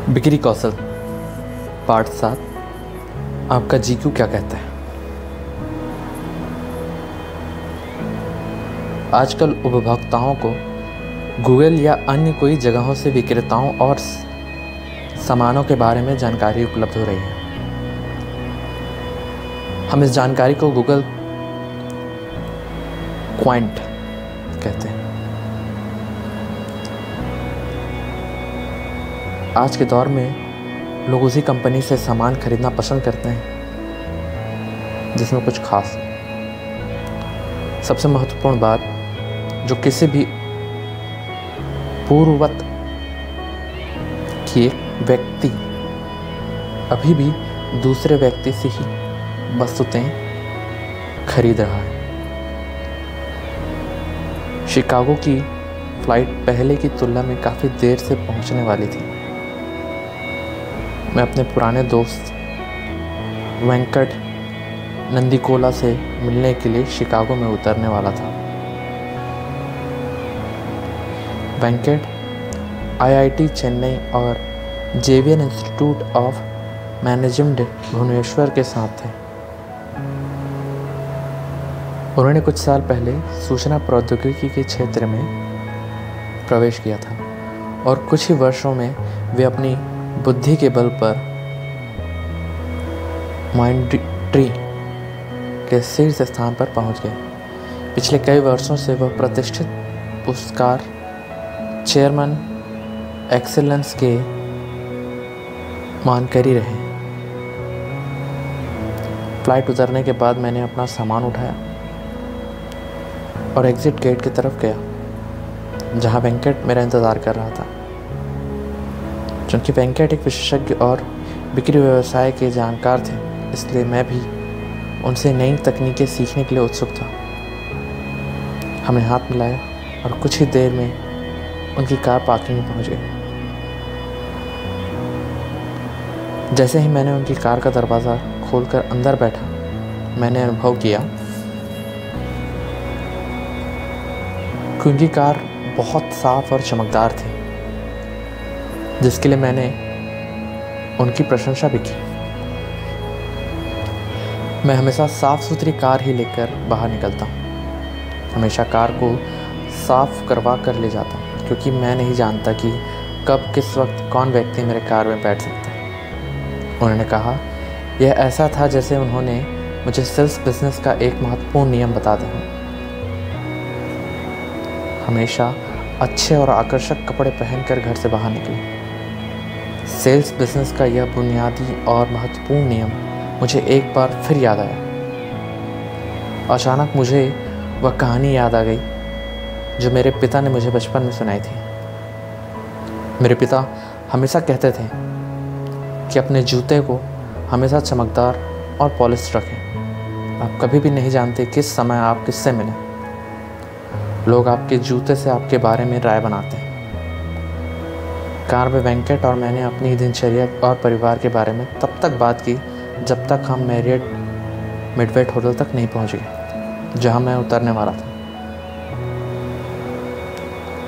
बिक्री कौशल पार्ट 7। आपका जीक्यू क्या कहता है? आजकल उपभोक्ताओं को गूगल या अन्य कोई जगहों से विक्रेताओं और सामानों के बारे में जानकारी उपलब्ध हो रही है। हम इस जानकारी को गूगल क्वांट कहते हैं। आज के दौर में लोग उसी कंपनी से सामान खरीदना पसंद करते हैं जिसमें कुछ खास। सबसे महत्वपूर्ण बात जो किसी भी पूर्ववत कि एक व्यक्ति अभी भी दूसरे व्यक्ति से ही वस्तुएं खरीद रहा है। शिकागो की फ्लाइट पहले की तुलना में काफ़ी देर से पहुंचने वाली थी। मैं अपने पुराने दोस्त वेंकट नंदीकोला से मिलने के लिए शिकागो में उतरने वाला था। वेंकट आईआईटी चेन्नई और Xavier institute of management Bhubaneswar के साथ थे। उन्होंने कुछ साल पहले सूचना प्रौद्योगिकी के क्षेत्र में प्रवेश किया था और कुछ ही वर्षों में वे अपनी बुद्धि के बल पर माइंड्री के शीर्ष स्थान पर पहुंच गए। पिछले कई वर्षों से वह प्रतिष्ठित पुरस्कार चेयरमैन एक्सीलेंस के मानकरी रहे। फ्लाइट उतरने के बाद मैंने अपना सामान उठाया और एग्जिट गेट की तरफ गया जहां वेंकट मेरा इंतज़ार कर रहा था। चूँकि वेंकट एक विशेषज्ञ और बिक्री व्यवसाय के जानकार थे, इसलिए मैं भी उनसे नई तकनीकें सीखने के लिए उत्सुक था। हमने हाथ मिलाया और कुछ ही देर में उनकी कार पार्किंग में पहुंच गई। जैसे ही मैंने उनकी कार का दरवाज़ा खोलकर अंदर बैठा, मैंने अनुभव किया कि उनकी कार बहुत साफ और चमकदार थी, जिसके लिए मैंने उनकी प्रशंसा भी की। मैं हमेशा साफ़ सुथरी कार ही लेकर बाहर निकलता हूँ। हमेशा कार को साफ़ करवा कर ले जाता हूँ, क्योंकि मैं नहीं जानता कि कब किस वक्त कौन व्यक्ति मेरे कार में बैठ सकता है। उन्होंने कहा यह ऐसा था जैसे उन्होंने मुझे सेल्स बिजनेस का एक महत्वपूर्ण नियम बता दें। हमेशा अच्छे और आकर्षक कपड़े पहनकर घर से बाहर निकलें। सेल्स बिजनेस का यह बुनियादी और महत्वपूर्ण नियम मुझे एक बार फिर याद आया। अचानक मुझे वह कहानी याद आ गई जो मेरे पिता ने मुझे बचपन में सुनाई थी। मेरे पिता हमेशा कहते थे कि अपने जूते को हमेशा चमकदार और पॉलिश रखें। आप कभी भी नहीं जानते किस समय आप किससे मिलें। लोग आपके जूते से आपके बारे में राय बनाते हैं। कार में वेंकट और मैंने अपनी दिनचर्या और परिवार के बारे में तब तक बात की जब तक हम मैरियट मिडवेट होटल तक नहीं पहुंच गए जहां मैं उतरने वाला था।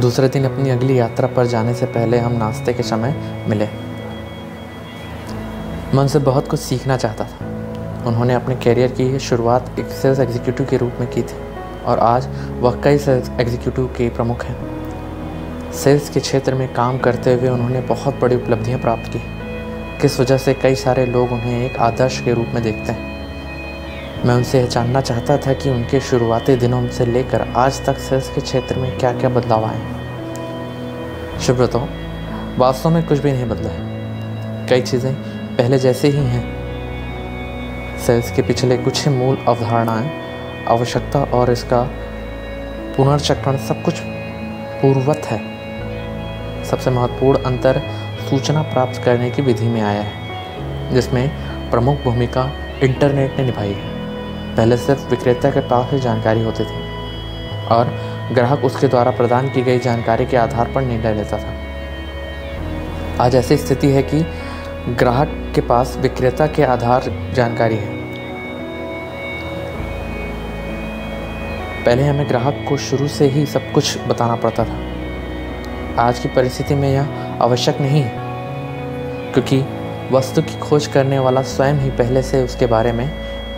दूसरे दिन अपनी अगली यात्रा पर जाने से पहले हम नाश्ते के समय मिले। मैं उनसे बहुत कुछ सीखना चाहता था। उन्होंने अपने करियर की शुरुआत एक सेल्स एग्जीक्यूटिव के रूप में की थी और आज वह कई सेल्स एग्जीक्यूटिव के प्रमुख हैं। सेल्स के क्षेत्र में काम करते हुए उन्होंने बहुत बड़ी उपलब्धियां प्राप्त की, किस वजह से कई सारे लोग उन्हें एक आदर्श के रूप में देखते हैं। मैं उनसे यह जानना चाहता था कि उनके शुरुआती दिनों से लेकर आज तक सेल्स के क्षेत्र में क्या क्या बदलाव आए हैं। सुब्रतो, वास्तव में कुछ भी नहीं बदला है। कई चीज़ें पहले जैसे ही हैं। सेल्स के पिछले कुछ ही मूल अवधारणाएं, आवश्यकता और इसका पुनर्चक्रण सब कुछ पूर्ववत है। सबसे महत्वपूर्ण अंतर सूचना प्राप्त करने की विधि में आया है, जिसमें प्रमुख भूमिका इंटरनेट ने निभाई है। पहले सिर्फ विक्रेता के पास ही जानकारी होती थी और ग्राहक उसके द्वारा प्रदान की गई जानकारी के आधार पर निर्णय लेता था। आज ऐसी स्थिति है कि ग्राहक के पास विक्रेता के आधार जानकारी है। पहले हमें ग्राहक को शुरू से ही सब कुछ बताना पड़ता था। आज की परिस्थिति में यह आवश्यक नहीं है। क्योंकि वस्तु की खोज करने वाला स्वयं ही पहले से उसके बारे में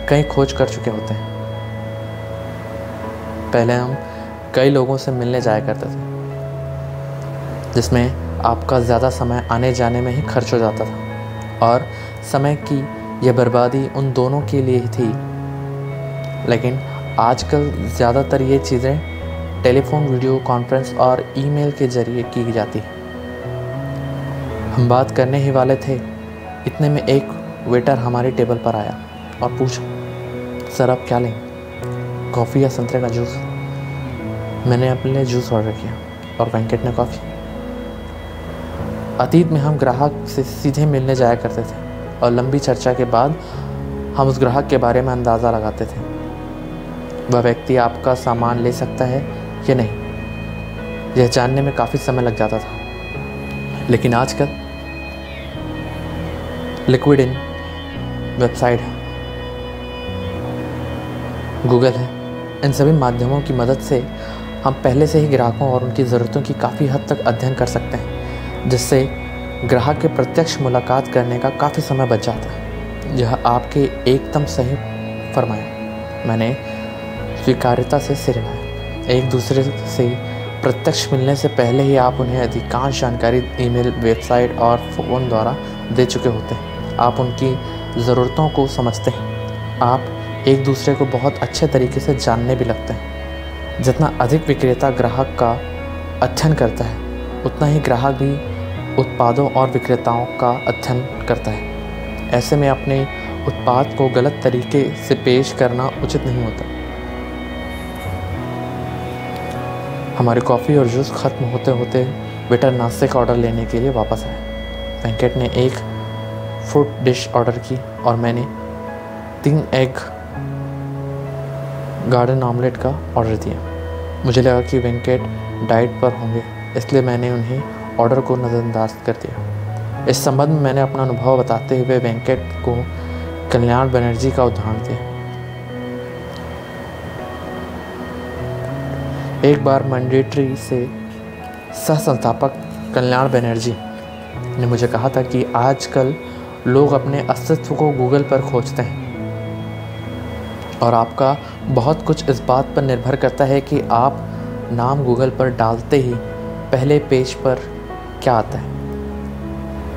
कई खोज कर चुके होते हैं। पहले हम कई लोगों से मिलने जाया करते थे, जिसमें आपका ज़्यादा समय आने जाने में ही खर्च हो जाता था और समय की यह बर्बादी उन दोनों के लिए ही थी। लेकिन आजकल ज़्यादातर ये चीज़ें टेलीफोन, वीडियो कॉन्फ्रेंस और ईमेल के ज़रिए की जाती है। हम बात करने ही वाले थे, इतने में एक वेटर हमारी टेबल पर आया और पूछा, सर आप क्या लेंगे, कॉफ़ी या संतरे का जूस? मैंने अपने लिए जूस ऑर्डर किया और वेंकट ने कॉफ़ी। अतीत में हम ग्राहक से सीधे मिलने जाया करते थे और लंबी चर्चा के बाद हम उस ग्राहक के बारे में अंदाज़ा लगाते थे वह व्यक्ति आपका सामान ले सकता है या नहीं। यह जानने में काफ़ी समय लग जाता था। लेकिन आजकल लिक्विडिन वेबसाइट है, गूगल है, इन सभी माध्यमों की मदद से हम पहले से ही ग्राहकों और उनकी ज़रूरतों की काफ़ी हद तक अध्ययन कर सकते हैं, जिससे ग्राहक के प्रत्यक्ष मुलाकात करने का काफ़ी समय बच जाता है। यह आपके एकदम सही फरमाया। मैंने स्वीकार्यता से सिर हिलाया। एक दूसरे से प्रत्यक्ष मिलने से पहले ही आप उन्हें अधिकांश जानकारी ईमेल, वेबसाइट और फ़ोन द्वारा दे चुके होते हैं। आप उनकी ज़रूरतों को समझते हैं। आप एक दूसरे को बहुत अच्छे तरीके से जानने भी लगते हैं। जितना अधिक विक्रेता ग्राहक का अध्ययन करता है, उतना ही ग्राहक भी उत्पादों और विक्रेताओं का अध्ययन करता है। ऐसे में अपने उत्पाद को गलत तरीके से पेश करना उचित नहीं होता। हमारी कॉफ़ी और जूस खत्म होते होते वेटर नाश्ते का ऑर्डर लेने के लिए वापस आया। वेंकट ने एक फ्रूट डिश ऑर्डर की और मैंने 3 एग गार्डन ऑमलेट का ऑर्डर दिया। मुझे लगा कि वेंकट डाइट पर होंगे, इसलिए मैंने उन्हें ऑर्डर को नज़रअंदाज कर दिया। इस संबंध में मैंने अपना अनुभव बताते हुए वेंकट को कल्याण बनर्जी का उदाहरण दिया। एक बार मैंडेटरी से सह संस्थापक कल्याण बनर्जी ने मुझे कहा था कि आजकल लोग अपने अस्तित्व को गूगल पर खोजते हैं और आपका बहुत कुछ इस बात पर निर्भर करता है कि आप नाम गूगल पर डालते ही पहले पेज पर क्या आता है।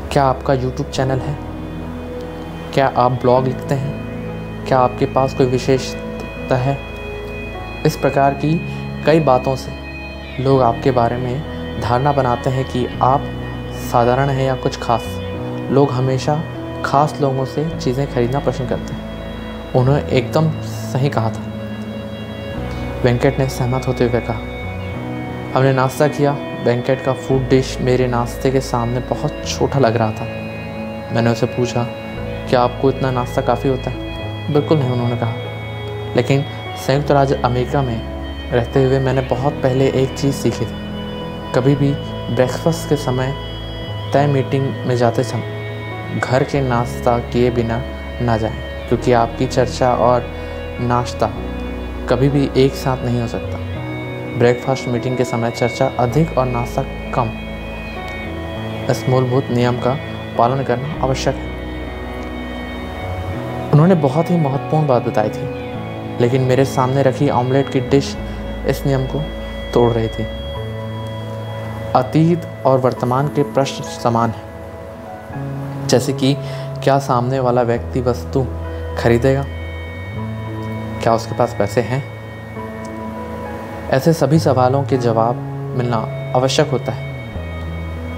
क्या आपका यूट्यूब चैनल है? क्या आप ब्लॉग लिखते हैं? क्या आपके पास कोई विशेषता है? इस प्रकार की कई बातों से लोग आपके बारे में धारणा बनाते हैं कि आप साधारण हैं या कुछ खास। लोग हमेशा खास लोगों से चीज़ें खरीदना पसंद करते हैं। उन्होंने एकदम सही कहा था। वेंकट ने सहमत होते हुए कहा। हमने नाश्ता किया। वेंकट का फूड डिश मेरे नाश्ते के सामने बहुत छोटा लग रहा था। मैंने उसे पूछा, क्या आपको इतना नाश्ता काफ़ी होता है? बिल्कुल नहीं, उन्होंने कहा। लेकिन संयुक्त राज्य अमेरिका में रहते हुए मैंने बहुत पहले एक चीज़ सीखी थी। कभी भी ब्रेकफास्ट के समय तय मीटिंग में जाते समय घर के नाश्ता किए बिना ना जाएं, क्योंकि आपकी चर्चा और नाश्ता कभी भी एक साथ नहीं हो सकता। ब्रेकफास्ट मीटिंग के समय चर्चा अधिक और नाश्ता कम। इस मूलभूत नियम का पालन करना आवश्यक है। उन्होंने बहुत ही महत्वपूर्ण बात बताई थी, लेकिन मेरे सामने रखी ऑमलेट की डिश इस नियम को तोड़ रही थी। अतीत और वर्तमान के प्रश्न समान हैं, जैसे कि क्या सामने वाला व्यक्ति वस्तु खरीदेगा? क्या उसके पास पैसे हैं? ऐसे सभी सवालों के जवाब मिलना आवश्यक होता है।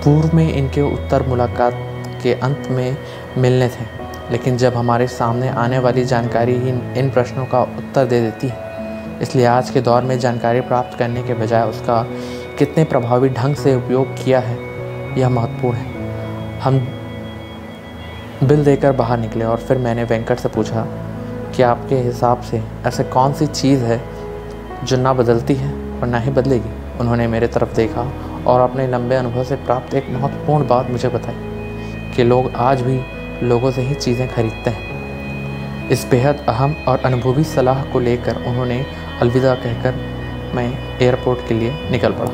पूर्व में इनके उत्तर मुलाकात के अंत में मिलने थे, लेकिन जब हमारे सामने आने वाली जानकारी ही इन प्रश्नों का उत्तर दे देती है। इसलिए आज के दौर में जानकारी प्राप्त करने के बजाय उसका कितने प्रभावी ढंग से उपयोग किया है, यह महत्वपूर्ण है। हम बिल देकर बाहर निकले और फिर मैंने वेंकट से पूछा कि आपके हिसाब से ऐसे कौन सी चीज़ है जो ना बदलती है और ना ही बदलेगी। उन्होंने मेरे तरफ देखा और अपने लंबे अनुभव से प्राप्त एक महत्वपूर्ण बात मुझे बताई कि लोग आज भी लोगों से ही चीज़ें खरीदते हैं। इस बेहद अहम और अनुभवी सलाह को लेकर उन्होंने अलविदा कहकर मैं एयरपोर्ट के लिए निकल पड़ा।